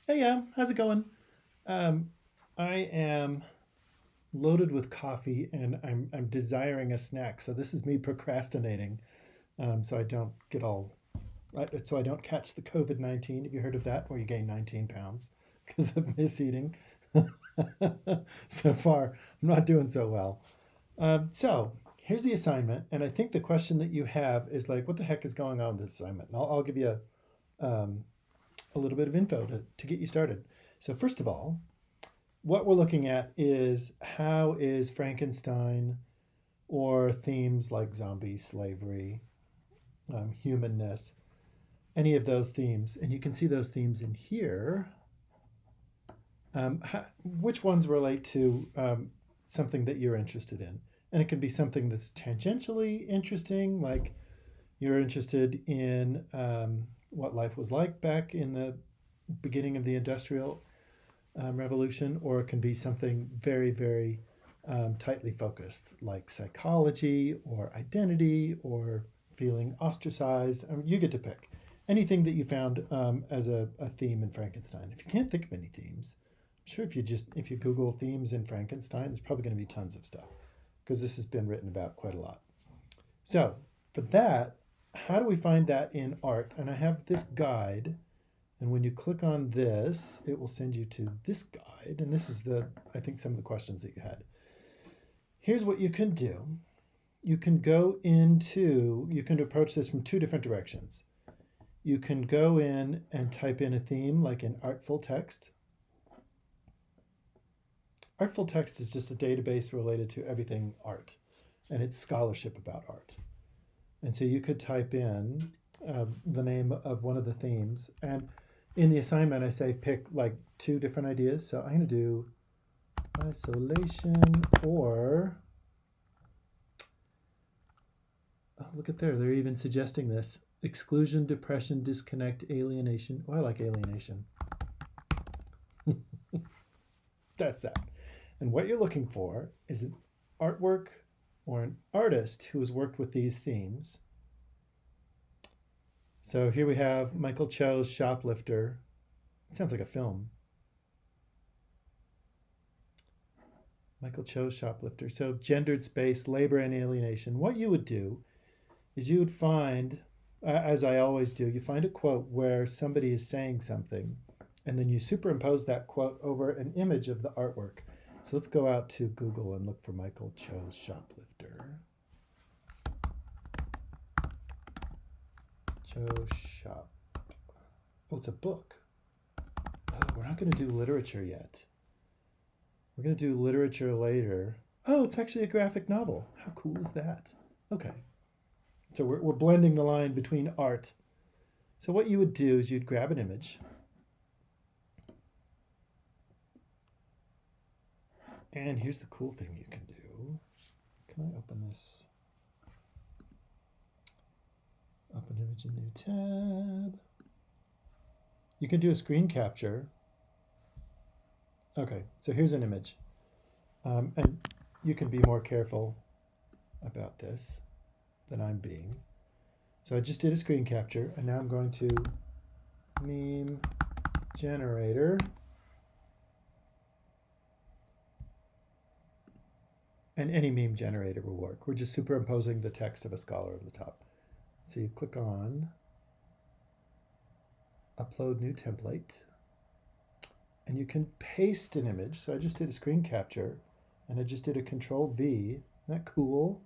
Hey, how's it going? Um, I am loaded with coffee and I'm desiring a snack. So this is me procrastinating. So I don't get all so I don't catch the COVID-19. Have you heard of that? Where you gain 19 pounds because of miseating. So far, I'm not doing so well. So here's the assignment, and I think the question that you have is like, what the heck is going on with this assignment? And I'll give you um, a little bit of info to get you started. So first of all, what we're looking at is how is Frankenstein or themes like zombie, slavery, humanness, any of those themes, and you can see those themes in here. Which ones relate to something that you're interested in? And it can be something that's tangentially interesting, like you're interested in what life was like back in the beginning of the Industrial Revolution, or it can be something very, very tightly focused, like psychology or identity or feeling ostracized. I mean, you get to pick anything that you found as a theme in Frankenstein. If you can't think of any themes, I'm sure if you Google themes in Frankenstein, there's probably going to be tons of stuff because this has been written about quite a lot. So for that, how do we find that in art? And I have this guide, and when you click on this, it will send you to this guide. And this is I think, some of the questions that you had. Here's what you can do. You can approach this from two different directions. You can go in and type in a theme like in Artful Text. Artful Text is just a database related to everything art, and it's scholarship about art. And so you could type in the name of one of the themes. And in the assignment, I say pick like two different ideas. So I'm going to do isolation or, oh, look at there. They're even suggesting this exclusion, depression, disconnect, alienation. Oh, I like alienation. That's that. And what you're looking for is an artwork or an artist who has worked with these themes. So here we have Michael Cho's Shoplifter. It sounds like a film. Michael Cho's Shoplifter. So gendered space, labor, and alienation. What you would do is you would find, as I always do, you find a quote where somebody is saying something, and then you superimpose that quote over an image of the artwork. So let's go out to Google and look for Michael Cho's Shoplifter. Cho Shop. Oh, it's a book. Oh, we're not going to do literature yet. We're going to do literature later. Oh, it's actually a graphic novel. How cool is that? Okay. So we're blending the line between art. So what you would do is you'd grab an image. And here's the cool thing you can do. Can I open this? Open image in new tab. You can do a screen capture. Okay, so here's an image. And you can be more careful about this than I'm being. So I just did a screen capture, and now I'm going to meme generator. And any meme generator will work. We're just superimposing the text of a scholar over the top. So you click on upload new template, and you can paste an image. So I just did a screen capture, and I just did a Control V. Isn't that cool?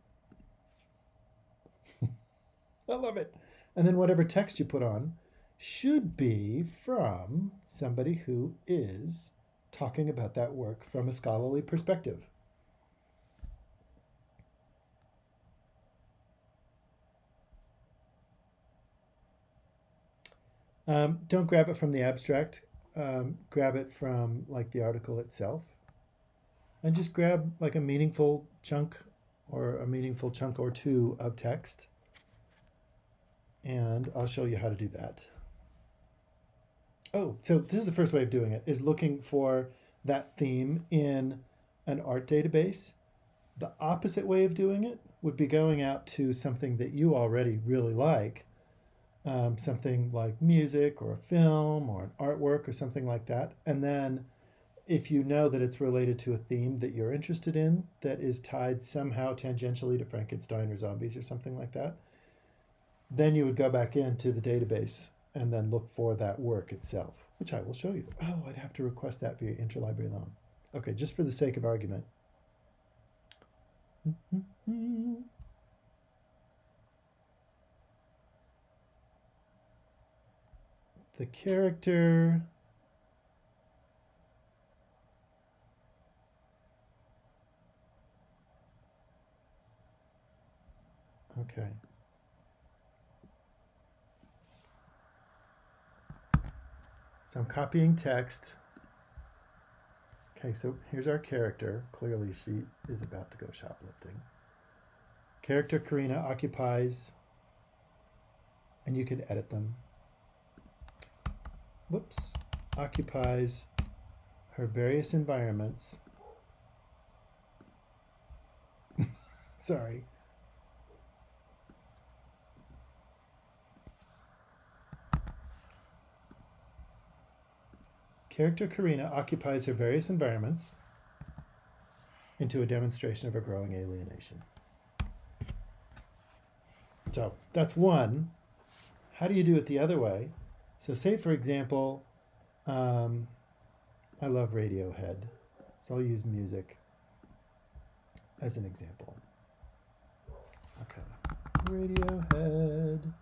I love it. And then whatever text you put on should be from somebody who is talking about that work from a scholarly perspective. Don't grab it from the abstract. Grab it from like the article itself, and just grab like a meaningful chunk or two of text. And I'll show you how to do that. Oh, so this is the first way of doing it, is looking for that theme in an art database. The opposite way of doing it would be going out to something that you already really like something like music or a film or an artwork or something like that. And then if you know that it's related to a theme that you're interested in that is tied somehow tangentially to Frankenstein or zombies or something like that, then you would go back into the database and then look for that work itself, which I will show you. Oh, I'd have to request that via interlibrary loan. Okay, just for the sake of argument. The character. Okay. So I'm copying text. Okay, so here's our character. Clearly she is about to go shoplifting. Character Karina occupies, and you can edit them. Whoops. Occupies her various environments. Sorry. Character Karina occupies her various environments into a demonstration of her growing alienation. So that's one. How do you do it the other way? So say, for example, I love Radiohead. So I'll use music as an example. Okay. Radiohead.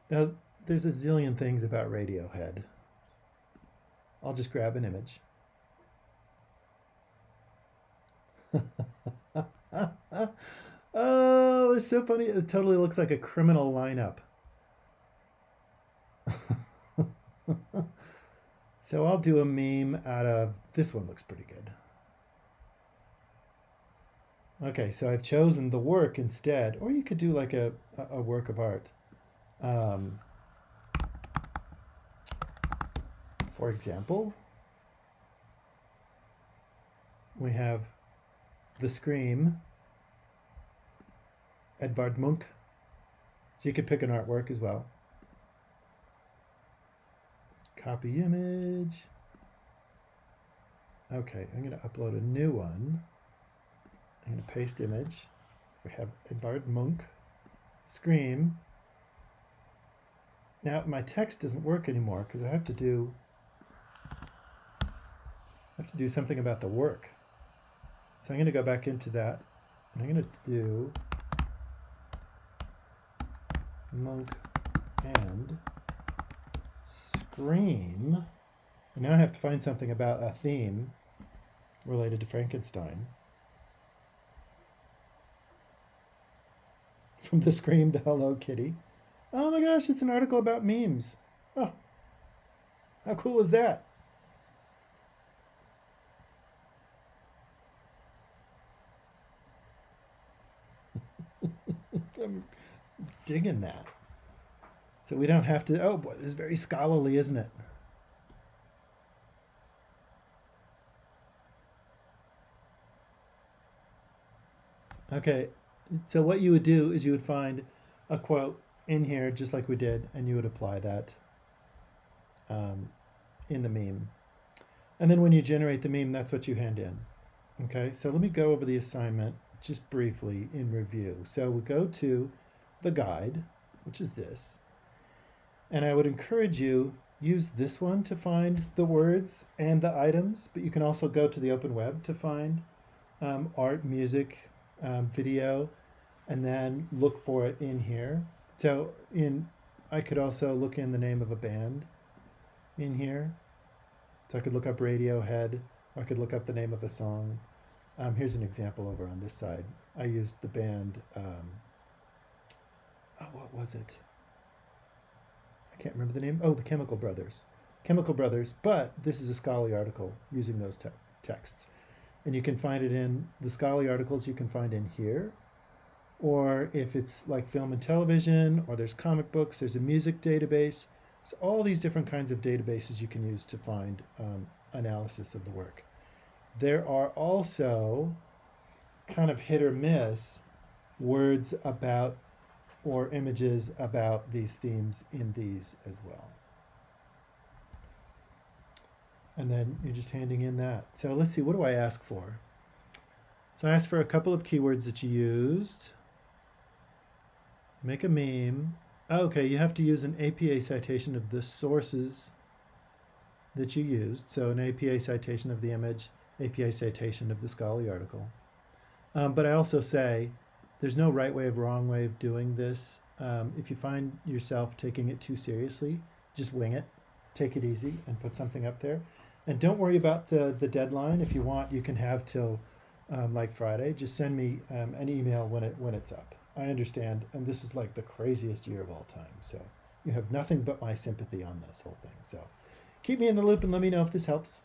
Now, there's a zillion things about Radiohead. I'll just grab an image. Oh, it's so funny. It totally looks like a criminal lineup. So I'll do a meme out of this one. Looks pretty good. Okay, so I've chosen the work instead, or you could do like a work of art. For example, we have The Scream, Edvard Munch. So you could pick an artwork as well. Copy image. Okay, I'm going to upload a new one. I'm going to paste image. We have Edvard Munch, Scream. Now my text doesn't work anymore because I have to do something about the work. So I'm going to go back into that. And I'm going to do Munch and Scream. And now I have to find something about a theme related to Frankenstein. From The Scream to Hello Kitty. Oh my gosh, it's an article about memes. Oh, how cool is that? I'm digging that. So we don't have to, oh boy, this is very scholarly, isn't it? Okay, so what you would do is you would find a quote in here, just like we did, and you would apply that in the meme. And then when you generate the meme, that's what you hand in. Okay, so let me go over the assignment just briefly in review. So we go to the guide, which is this, and I would encourage you use this one to find the words and the items, but you can also go to the open web to find art, music, video, and then look for it in here. So I could also look in the name of a band in here. So I could look up Radiohead, or I could look up the name of a song. Here's an example over on this side. I used the band, what was it? I can't remember the name. Oh, the Chemical Brothers. Chemical Brothers, but this is a scholarly article using those texts. And you can find it in the scholarly articles you can find in here. Or if it's like film and television, or there's comic books, there's a music database. So all these different kinds of databases you can use to find analysis of the work. There are also kind of hit or miss words about or images about these themes in these as well. And then you're just handing in that. So let's see, what do I ask for? So I asked for a couple of keywords that you used. Make a meme. Oh, okay, you have to use an APA citation of the sources that you used. So an APA citation of the image, APA citation of the scholarly article. But I also say there's no right way or wrong way of doing this. If you find yourself taking it too seriously, just wing it, take it easy, and put something up there. And don't worry about the deadline. If you want, you can have till like Friday. Just send me an email when it's up. I understand, and this is like the craziest year of all time. So you have nothing but my sympathy on this whole thing. So keep me in the loop and let me know if this helps.